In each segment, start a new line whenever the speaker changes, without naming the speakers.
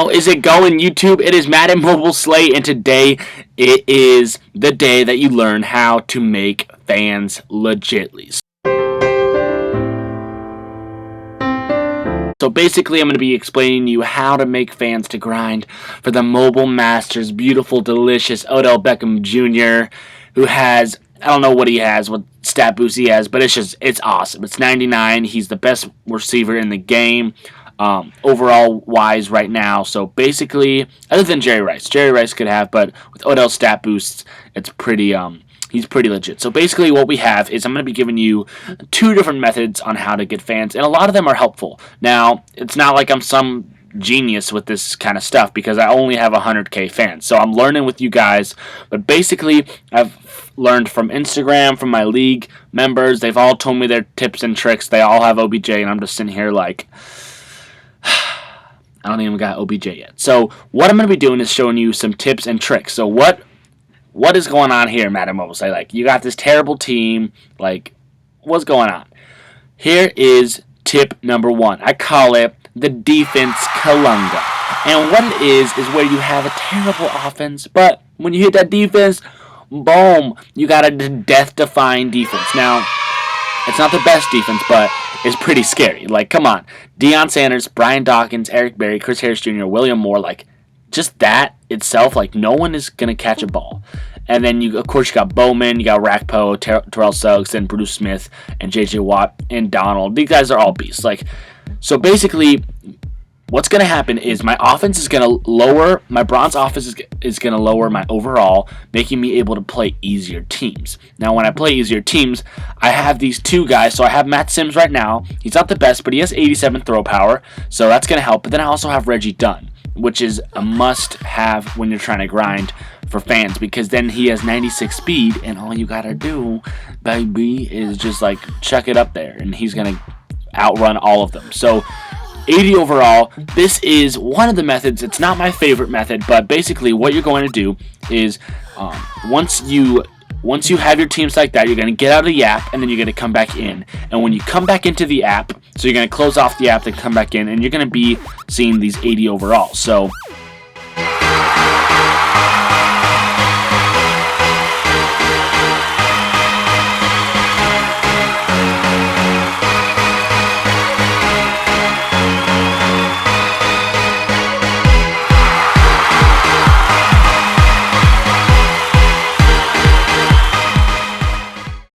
How is it going, YouTube? It is Madden Mobile Slay, and today it is the day that you learn how to make fans legitly. So basically, I'm going to be explaining to you how to make fans to grind for the Mobile Masters beautiful, delicious Odell Beckham Jr., who has, I don't know what he has, what stat boost he has, but it's awesome. It's 99. He's the best receiver in the game. Overall wise right now. So basically, other than Jerry Rice could have, but with Odell's stat boosts, it's pretty he's pretty legit. So basically what we have is I'm going to be giving you two different methods on how to get fans, and a lot of them are helpful. Now, it's not like I'm some genius with this kind of stuff because I only have 100K fans. So I'm learning with you guys, but basically I've learned from Instagram, from my league members. They've all told me their tips and tricks. They all have OBJ, and I'm just sitting here like, I don't even got OBJ yet. So what I'm going to be doing is showing you some tips and tricks. So what is going on here, Madden Mobile? Say, like, you got this terrible team. Like, what's going on? Here is tip number one. I call it the defense Kalunga. And what it is where you have a terrible offense, but when you hit that defense, boom, you got a death-defying defense. Now, it's not the best defense, but it's pretty scary. Like, come on. Deion Sanders, Brian Dawkins, Eric Berry, Chris Harris Jr., William Moore, like, just that itself, like, no one is going to catch a ball. And then, of course, you got Bowman, you got Rakpo, Terrell Suggs, and Bruce Smith, and J.J. Watt, and Donald. These guys are all beasts. Like, so basically, what's going to happen is my offense is going to lower, my bronze offense is going to lower my overall, making me able to play easier teams. Now, when I play easier teams, I have these two guys. So I have Matt Sims right now. He's not the best, but he has 87 throw power, so that's going to help. But then I also have Reggie Dunn, which is a must-have when you're trying to grind for fans, because then he has 96 speed, and all you got to do, baby, is just, like, chuck it up there, and he's going to outrun all of them. So 80 overall. This is one of the methods. It's not my favorite method, but basically what you're going to do is once you have your teams like that, you're going to get out of the app, and then you're going to come back in. And when you come back into the app, so you're going to close off the app, then come back in, and you're going to be seeing these 80 overall. So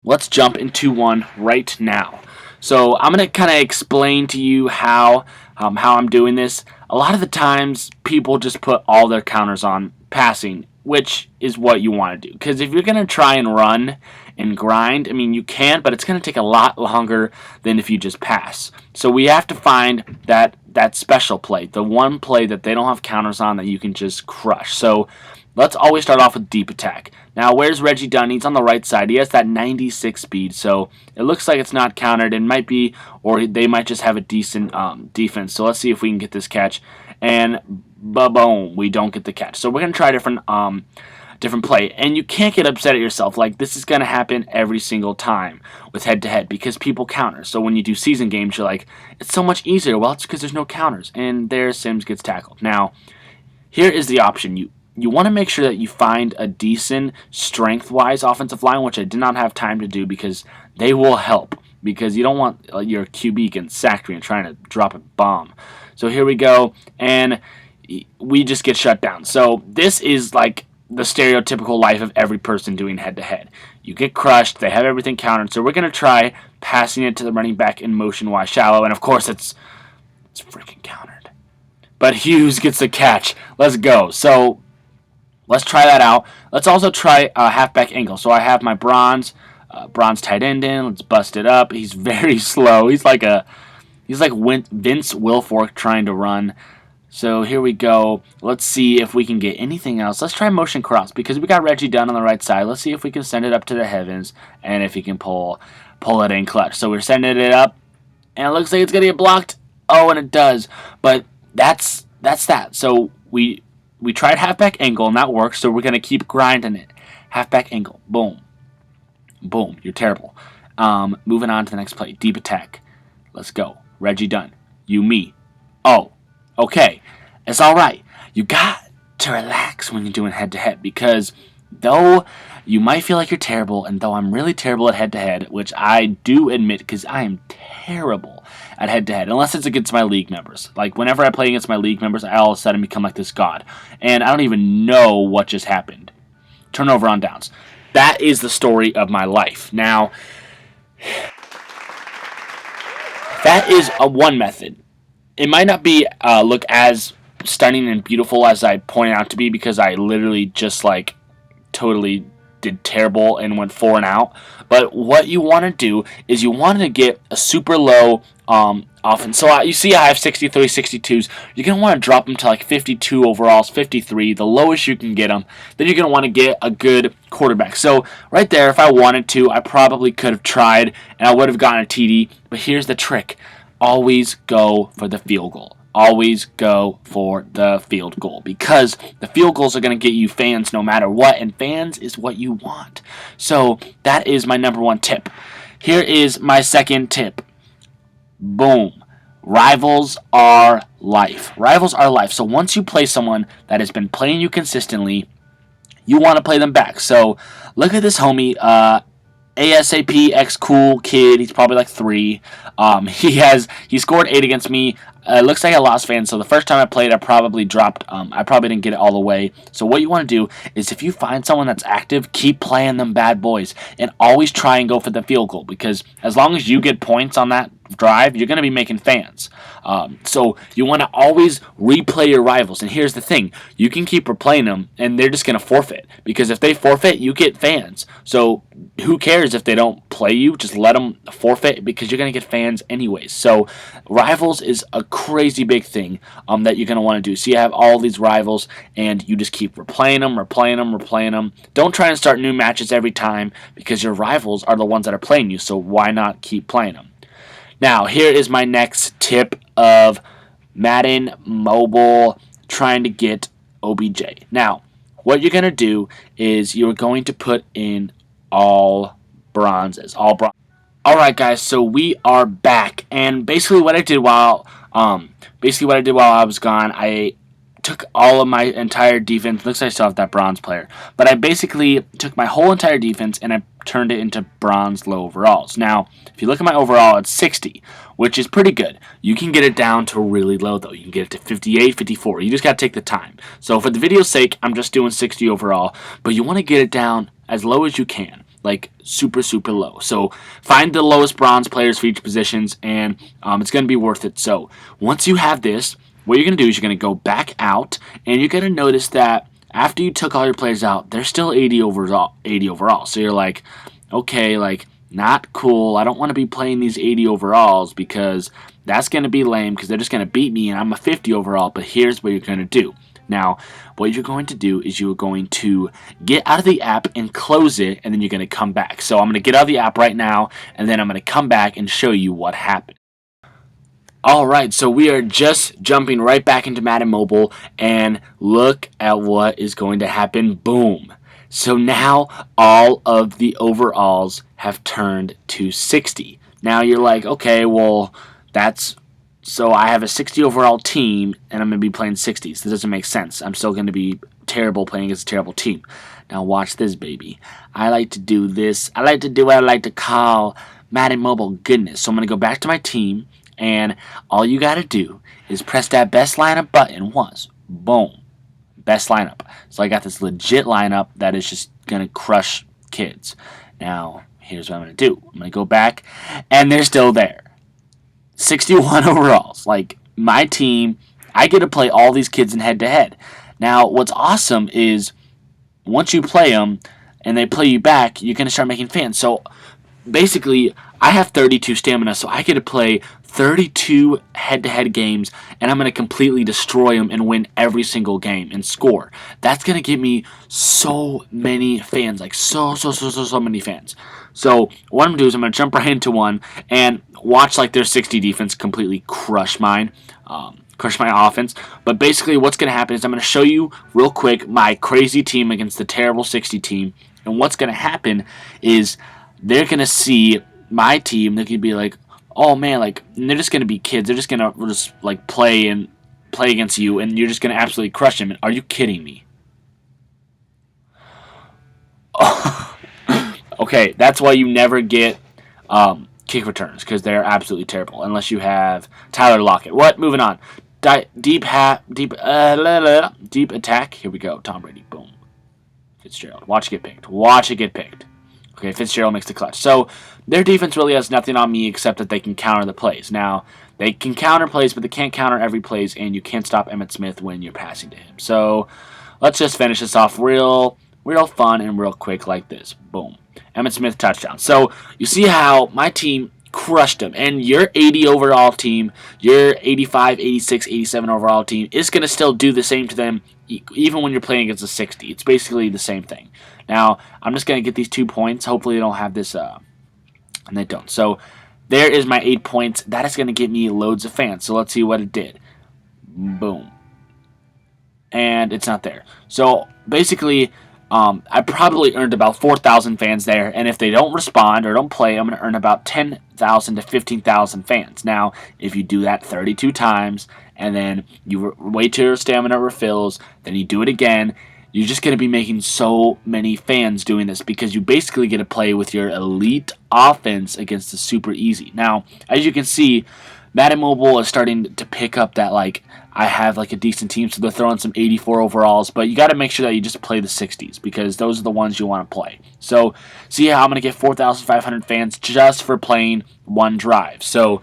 let's jump into one right now. So I'm going to kind of explain to you how I'm doing this. A lot of the times, people just put all their counters on passing, which is what you want to do. Because if you're going to try and run and grind, I mean, you can, but it's going to take a lot longer than if you just pass. So we have to find that special play, the one play that they don't have counters on that you can just crush. So let's always start off with deep attack. Now, where's Reggie Dunn? He's on the right side. He has that 96 speed, so it looks like it's not countered. It might be, or they might just have a decent defense. So let's see if we can get this catch. And boom, we don't get the catch. So we're going to try a different play. And you can't get upset at yourself. Like, this is going to happen every single time with head-to-head because people counter. So when you do season games, you're like, it's so much easier. Well, it's because there's no counters. And there Sims gets tackled. Now, here is the option. You want to make sure that you find a decent strength-wise offensive line, which I did not have time to do because they will help. Because you don't want your QB getting sacked when you're trying to drop a bomb. So here we go, and we just get shut down. So this is like the stereotypical life of every person doing head-to-head. You get crushed. They have everything countered. So we're going to try passing it to the running back in motion wide shallow, and of course it's freaking countered. But Hughes gets the catch. Let's go. So let's try that out. Let's also try halfback angle. So I have my bronze tight end in. Let's bust it up. He's very slow. He's like Vince Wilfork trying to run. So here we go. Let's see if we can get anything else. Let's try motion cross because we got Reggie Dunn on the right side. Let's see if we can send it up to the heavens and if he can pull it in clutch. So we're sending it up, and it looks like it's gonna get blocked. Oh, and it does. But that's that. So we tried halfback angle, and that works, so we're going to keep grinding it. Halfback angle. Boom. Boom. You're terrible. Moving on to the next play. Deep attack. Let's go. Reggie Dunn. You, me. Oh. Okay. It's all right. you got to relax when you're doing head-to-head, because though you might feel like you're terrible, and though I'm really terrible at head-to-head, which I do admit because I am terrible at head-to-head, unless it's against my league members. Like, whenever I play against my league members, I all of a sudden become like this god, and I don't even know what just happened. Turnover on downs. That is the story of my life. Now, that is one method. It might not be look as stunning and beautiful as I pointed out to be, because I literally just like totally did terrible and went 4 and out. But what you want to do is you want to get a super low offense. So you see I have 63, 62s. You're going to want to drop them to like 52 overalls, 53, the lowest you can get them. Then you're going to want to get a good quarterback. So right there, if I wanted to, I probably could have tried and I would have gotten a TD. But here's the trick. Always go for the field goal. Always go for the field goal, because the field goals are going to get you fans no matter what, and fans is what you want. So that is my number 1 tip. Here is my second tip. Boom. Rivals are life. Rivals are life. So once you play someone that has been playing you consistently, you want to play them back. So look at this homie, ASAP X cool kid. He's probably like 3. He scored 8 against me. It looks like I lost fans. So the first time I played, I probably dropped. I probably didn't get it all the way. So what you want to do is, if you find someone that's active, keep playing them bad boys and always try and go for the field goal, because as long as you get points on that drive, you're going to be making fans. So you want to always replay your rivals. And here's the thing. You can keep replaying them, and they're just going to forfeit. Because if they forfeit, you get fans. So who cares if they don't play you? Just let them forfeit, because you're going to get fans anyways. So rivals is a crazy big thing that you're going to want to do. So you have all these rivals, and you just keep replaying them. Don't try and start new matches every time, because your rivals are the ones that are playing you. So why not keep playing them? Now, here is my next tip of Madden Mobile trying to get OBJ. Now, what you're going to do is you're going to put in all bronzes. Alright guys, so we are back, and basically what I did while I was gone, I took all of my entire defense. Looks like I still have that bronze player, but I basically took my whole entire defense and I turned it into bronze low overalls. Now, if you look at my overall, it's 60, which is pretty good. You can get it down to really low though. You can get it to 58, 54. You just gotta take the time. So for the video's sake, I'm just doing 60 overall, but you want to get it down as low as you can. Like super low. So find the lowest bronze players for each positions, and it's going to be worth it. So once you have this, what you're going to do is you're going to go back out, and you're going to notice that after you took all your players out, they're still 80 overall. So you're like, okay, like not cool. I don't want to be playing these 80 overalls, because that's going to be lame, because they're just going to beat me and I'm a 50 overall. But here's what you're going to do. Now, what you're going to do is you're going to get out of the app and close it, and then you're going to come back. So I'm going to get out of the app right now, and then I'm going to come back and show you what happened. Alright, so we are just jumping right back into Madden Mobile, and look at what is going to happen. Boom. So now all of the overalls have turned to 60. Now you're like, okay, well, so I have a 60 overall team, and I'm going to be playing 60s. That doesn't make sense. I'm still going to be terrible playing against a terrible team. Now watch this, baby. I like to do this. I like to do what I like to call Madden Mobile goodness. So I'm going to go back to my team, and all you got to do is press that best lineup button once. Boom. Best lineup. So I got this legit lineup that is just going to crush kids. Now, here's what I'm going to do. I'm going to go back, and they're still there. 61 overalls. Like, my team, I get to play all these kids in head-to-head. Now, what's awesome is once you play them and they play you back, you're going to start making fans. So, basically, I have 32 stamina, so I get to play 32 head-to-head games, and I'm going to completely destroy them and win every single game and score. That's going to give me so many fans, like so many fans. So what I'm going to do is I'm going to jump right into one and watch like their 60 defense completely crush mine. Crush my offense. But basically what's going to happen is I'm going to show you real quick my crazy team against the terrible 60 team. And what's going to happen is they're going to see my team. They could be like, oh man, like, and they're just going to be kids. They're just going to like play and play against you, and you're just going to absolutely crush him. Are you kidding me? Okay, that's why you never get kick returns, because they're absolutely terrible unless you have Tyler Lockett. What? Moving on. Deep attack. Here we go. Tom Brady. Boom. Fitzgerald. Watch it get picked. Watch it get picked. Okay, Fitzgerald makes the clutch. So their defense really has nothing on me except that they can counter the plays. Now, they can counter plays, but they can't counter every plays, and you can't stop Emmitt Smith when you're passing to him. So let's just finish this off real fun and real quick like this. Boom. Emmitt Smith touchdown. So you see how my team crushed them, and your 80 overall team, your 85, 86, 87 overall team is going to still do the same to them even when you're playing against a 60. It's basically the same thing. Now, I'm just going to get these 2 points. Hopefully they don't have this, and they don't. So there is my 8 points. That is going to get me loads of fans. So let's see what it did. Boom. And it's not there. So basically, I probably earned about 4,000 fans there, and if they don't respond or don't play, I'm going to earn about 10,000 to 15,000 fans. Now, if you do that 32 times, and then you wait till your stamina refills, then you do it again, you're just going to be making so many fans doing this, because you basically get to play with your elite offense against the super easy. Now, as you can see, Madden Mobile is starting to pick up that, like, I have like a decent team, so they're throwing some 84 overalls, but you got to make sure that you just play the 60s, because those are the ones you want to play. So see how I'm going to get 4,500 fans just for playing one drive. So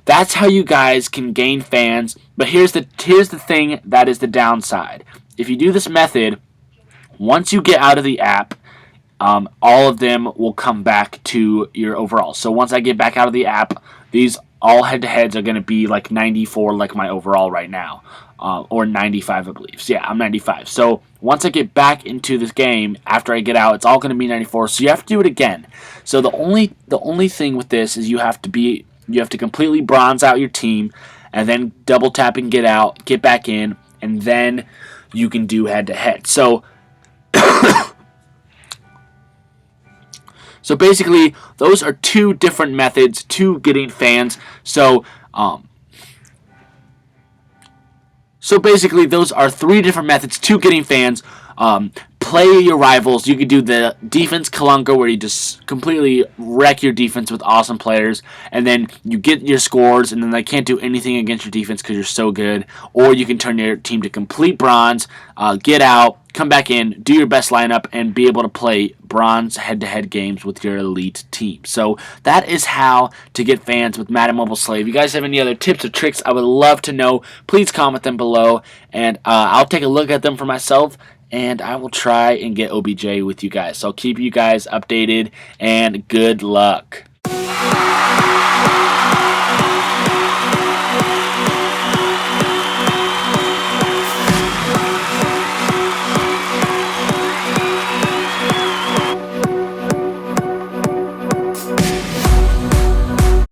that's how you guys can gain fans. But here's the thing that is the downside. If you do this method, once you get out of the app, all of them will come back to your overall. So once I get back out of the app, these all head-to-heads are going to be like 94 like my overall right now. Or 95, I believe. So yeah, I'm 95. So once I get back into this game, after I get out, it's all going to be 94. So you have to do it again. So the only thing with this is you have to completely bronze out your team, and then double tap and get out, get back in, and then you can do head-to-head. So So basically, those are 2 different methods to getting fans. So basically, those are 3 different methods to getting fans. Play your rivals. You could do the defense Kalunka, where you just completely wreck your defense with awesome players, and then you get your scores, and then they can't do anything against your defense because you're so good. Or you can turn your team to complete bronze, get out, come back in, do your best lineup, and be able to play bronze head-to-head games with your elite team. So that is how to get fans with Madden Mobile Slave. If you guys have any other tips or tricks, I would love to know. Please comment them below, and I'll take a look at them for myself, and I will try and get OBJ with you guys. So I'll keep you guys updated, and good luck.